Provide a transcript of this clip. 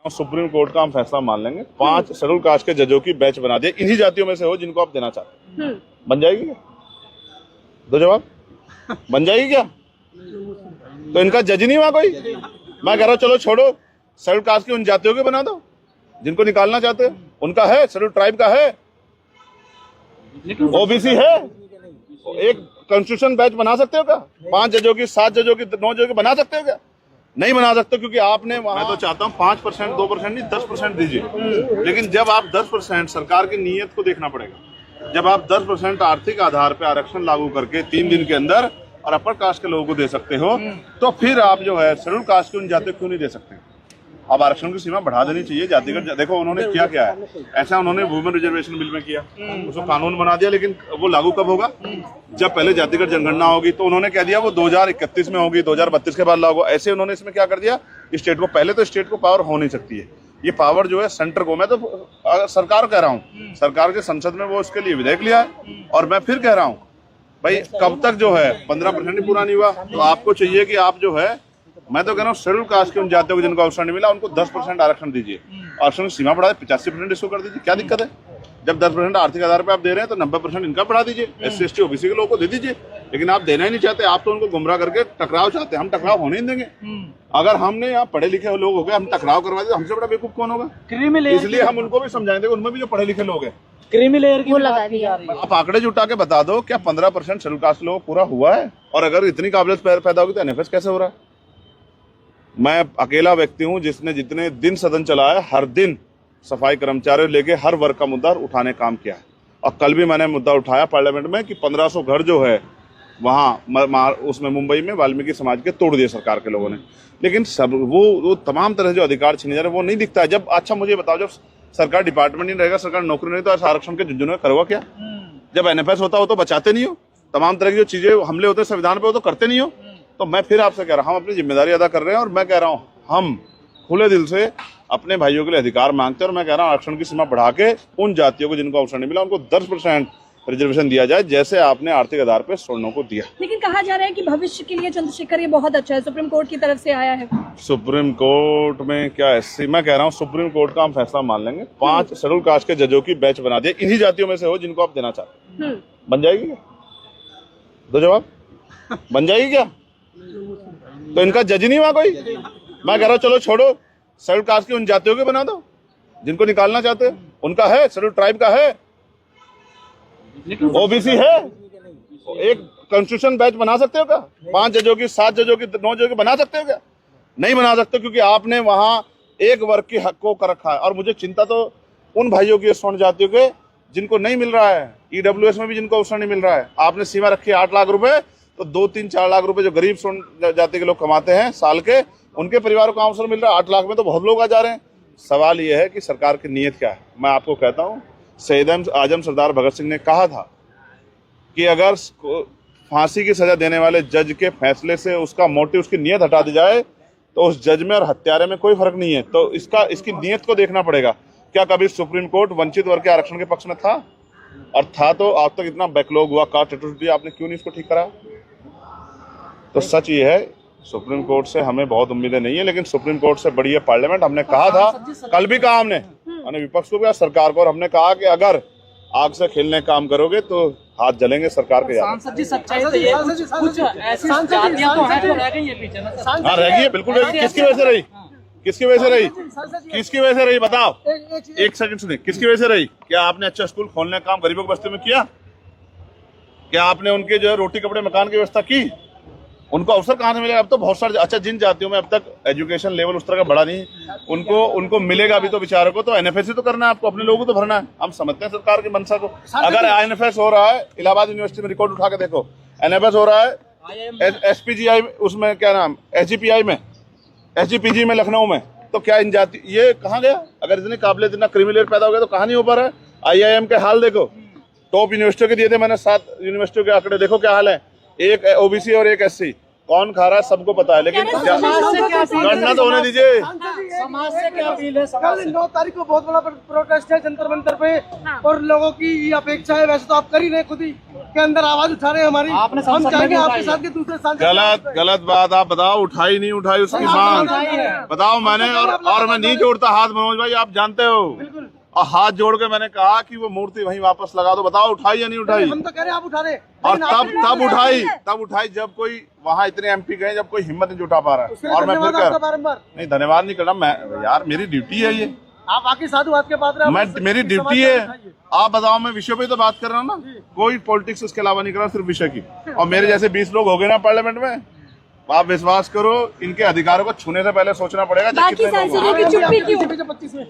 Supreme court का हम फैसला मान लेंगे। 5 शेड्यूल कास्ट के जजों की बैच बना दिए, इन्हीं जातियों में से हो जिनको आप देना चाहते हैं। बन जाएगी क्या? दो जवाब। बन जाएगी क्या? तो इनका जज नहीं हुआ कोई? मैं कह रहा हूँ चलो छोड़ो, शेड्यूल कास्ट की उन जातियों के बना दो जिनको निकालना चाहते हैं। उनका है, शेड्यूल ट्राइब का है, ओबीसी है। एक कॉन्स्टिट्यूशन बैच बना सकते हो क्या? 5 जजों की, 7 जजों की, 9 जजों की बना सकते हो क्या? नहीं बना सकते, क्योंकि आपने वहां, मैं तो चाहता हूँ 5%, 2% नहीं 10% दीजिए। लेकिन जब आप 10%, सरकार की नीयत को देखना पड़ेगा। जब आप 10% आर्थिक आधार पर आरक्षण लागू करके 3 दिन के अंदर और अपर कास्ट के लोगों को दे सकते हो, तो फिर आप जो है शेड्यूल कास्ट की उन जातियों को क्यों नहीं दे सकते? अब आरक्षण की सीमा बढ़ा देनी चाहिए जातिगत। देखो उन्होंने किया क्या है, ऐसा उन्होंने वुमेन रिजर्वेशन बिल में किया, उसको कानून बना दिया, लेकिन वो लागू कब होगा? जब पहले जातिगत जनगणना होगी। तो उन्होंने कह दिया वो 2031 में होगी, 2032 के बाद लागू। ऐसे उन्होंने इसमें क्या कर दिया, स्टेट को, पहले तो स्टेट को पावर हो नहीं सकती है, ये पावर जो है सेंटर को। मैं तो सरकार कह रहा हूँ, सरकार के संसद में वो इसके लिए विधेयक लिया है। और मैं फिर कह रहा हूँ भाई, कब तक जो है 15% ही पूरा नहीं हुआ, तो आपको चाहिए कि आप जो है, मैं तो कह रहा हूँ शेड्यूल कास्ट के उन जातियों को जिनको अवसर नहीं मिला, उनको 10% आरक्षण दीजिए। आरक्षण की सीमा बढ़ा दे, 85% इसको कर दीजिए। क्या दिक्कत है? जब 10% आर्थिक आधार पे आप दे रहे हैं तो 90% इनका बढ़ा दीजिए, SC ST OBC के लोगों को दे दीजिए। लेकिन आप देना ही नहीं चाहते, आप तो उनको गुमराह करके टकराव चाहते हैं। हम टकराव होने नहीं देंगे। अगर हमने यहाँ पढ़े लिखे लोग हो गए, हम टकराव करवा दे, हमसे बड़ा बेवकूफ कौन होगा? इसलिए हम उनको भी समझाएंगे, उनमें भी जो पढ़े लिखे लोग हैं, क्रीमी लेयर की लगा दिया। आप आंकड़े जुटा के बता दो, क्या 15% शेड्यूल कास्ट लोग पूरा हुआ है? और अगर इतनी काबिलियत पैदा होगी तो NFS कैसे हो रहा है? मैं अकेला व्यक्ति हूं जिसने जितने दिन सदन चलाया, हर दिन सफाई कर्मचारियों लेके हर वर्ग का मुद्दा उठाने काम किया है। और कल भी मैंने मुद्दा उठाया पार्लियामेंट में कि 1500 घर जो है वहाँ उसमें मुंबई में वाल्मीकि समाज के तोड़ दिए सरकार के लोगों ने। लेकिन सब वो तमाम तरह जो अधिकार छीने जा रहे हैं वो नहीं दिखता है। जब, अच्छा मुझे बताओ, जब सरकार डिपार्टमेंट नहीं रहेगा, सरकार नौकरी नहीं, तो आरक्षण के झुंझुनू में करोगा क्या? जब NFS होता हो तो बचाते नहीं हो, तमाम तरह की जो चीजें हमले होते हैं संविधान पे वो तो करते नहीं हो। तो मैं फिर आपसे कह रहा हूँ, हम अपनी जिम्मेदारी अदा कर रहे हैं। और मैं कह रहा हूँ हम खुले दिल से अपने भाइयों के लिए अधिकार मांगते हैं। और मैं कह रहा हूँ आरक्षण की सीमा बढ़ा के उन जातियों को जिनको अवसर नहीं मिला, उनको 10% रिजर्वेशन दिया जाए, जैसे आपने आर्थिक आधार पर सवर्णों को दिया। लेकिन कहा जा रहा है कि भविष्य के लिए चंद्रशेखर ये बहुत अच्छा है, सुप्रीम कोर्ट की तरफ से आया है। सुप्रीम कोर्ट में क्या SC, मैं कह रहा हूँ सुप्रीम कोर्ट का हम फैसला मान लेंगे। 5 शेड्यूल कास्ट के जजों की बैच बना दिए, इन्हीं जातियों में से हो जिनको आप देना चाहते हैं। बन जाएगी क्या? दो जवाब। बन जाएगी क्या? तो इनका जज नहीं हुआ कोई? मैं कह रहा हूँ चलो छोड़ो, शेड्यूल कास्ट की उन जातियों के बना दो जिनको निकालना चाहते हैं। उनका है, शेड्यूल ट्राइब का है, OBC है। एक कॉन्स्टिट्यूशन बैच बना सकते हो क्या? 5 जजों की, 7 जजों की, 9 जजों की बना सकते हो क्या? नहीं बना सकते, क्योंकि आपने वहां एक वर्ग के हक को कर रखा है। और मुझे चिंता तो उन भाइयों की, स्वर्ण जातियों के, जिनको नहीं मिल रहा है। EWS में भी जिनको अवसर नहीं मिल रहा है। आपने सीमा रखी है 8 लाख रुपए, तो 2-3-4 लाख रुपए जो गरीब स्वर्ण जाति के लोग कमाते हैं साल के, उनके परिवारों को अवसर मिल रहा है। 8 लाख में तो बहुत लोग आ जा रहे हैं। सवाल यह है कि सरकार की नीयत क्या है। मैं आपको कहता हूँ, शहीद आजम सरदार भगत सिंह ने कहा था कि अगर फांसी की सजा देने वाले जज के फैसले से उसका मोटिव, उसकी नीयत हटा दी जाए, तो उस जज में और हत्यारे में कोई फर्क नहीं है। तो इसकी नीयत को देखना पड़ेगा। क्या कभी सुप्रीम कोर्ट वंचित वर्ग के आरक्षण के पक्ष में था? और था तो आज तक इतना बैकलॉग हुआ, कास्ट एट्रोसिटी, आपने क्यों नहीं इसको ठीक करा? तो सच ये है, सुप्रीम कोर्ट से हमें बहुत उम्मीदें नहीं है, लेकिन सुप्रीम कोर्ट से बड़ी है पार्लियामेंट। हमने कहा था, कल भी कहा हमने विपक्ष को भी, सरकार को, और हमने कहा कि अगर आग से खेलने काम करोगे तो हाथ जलेंगे सरकार के। सांसद जी सच्चाई तो ये कुछ ऐसी जातियां तो हैं जो रह गई है पीछे ना। हाँ रह गई है, बिल्कुल रह गई। किसकी वजह से रही? किसकी वजह से रही? किसकी वजह से रही? बताओ, एक सेकंड सुनिए। किसकी वजह से रही? क्या आपने अच्छा स्कूल खोलने का काम गरीबों की बस्ती में किया? क्या आपने उनके जो है रोटी कपड़े मकान की व्यवस्था की? उनको अवसर कहाँ से मिलेगा? अब तो बहुत सारे, अच्छा जिन जातियों में अब तक एजुकेशन लेवल उस तरह का बढ़ा नहीं, उनको मिलेगा भी तो बेचारों को। तो NFS ही तो करना है आपको, अपने लोगों को तो भरना है। हम समझते हैं सरकार की मंशा को। अगर NFS हो रहा है, इलाहाबाद यूनिवर्सिटी में रिकॉर्ड उठा के देखो, NFS हो रहा है SPGI, उसमें क्या नाम, SGPI में, SGPG में, लखनऊ में, तो क्या इन जाति, ये कहाँ गया? अगर इतनी काबिलियत, इतना क्रीमी लेयर पैदा हो गया तो कहाँ नहीं हो पा रहा है? IIM के हाल देखो, टॉप यूनिवर्सिटियों के दिए थे मैंने 7 यूनिवर्सिटियों के आंकड़े, देखो क्या हाल है। एक OBC और एक SC, कौन खा रहा है सबको पता है, लेकिन समाज से क्या अपील है? गणना तो होने दीजिए। समाज से क्या अपील है? कल 9 तारीख को बहुत बड़ा प्रोटेस्ट है जंतर मंतर पे, और लोगों की ये अपेक्षा है, वैसे तो आप कर ही रहे खुद ही के अंदर आवाज उठा रहे हैं हमारी, आपने हम संसद में चाहेंगे भी आपके उठाई साथ के दूसरे सांसद गलत बात आप बताओ, उठाई नहीं उठाई उसकी मांग बताओ मैंने, और मैं नहीं जोड़ता हाथ मनोज भाई, आप जानते हो, और हाथ जोड़ के मैंने कहा कि वो मूर्ति वहीं वापस लगा दो, बताओ उठाई या नहीं उठाई। हम तो कह रहे हैं आप उठा रहे, और लेकिन आप तब उठाई जब कोई वहाँ इतने एमपी गए, जब कोई हिम्मत नहीं जुटा पा रहा उसके है। लिए और मैं फिर धन्यवाद आपका बारंबार। नहीं धन्यवाद नहीं करना, मैं यार मेरी ड्यूटी है ये, आप बाकी साधुवाद के पात्र हैं, मैं आप मेरी समाज ड्यूटी का है। उठाइए। आप बताओ, मैं विषय पे तो बात कर रहा हूँ ना, कोई पॉलिटिक्स उसके अलावा नहीं कर रहा, सिर्फ विषय की। और मेरे जैसे 20 लोग हो गए ना पार्लियामेंट में, आप विश्वास करो इनके अधिकारों को छूने से पहले सोचना पड़ेगा। बाकी सांसदों की चुप्पी क्यों? 25 में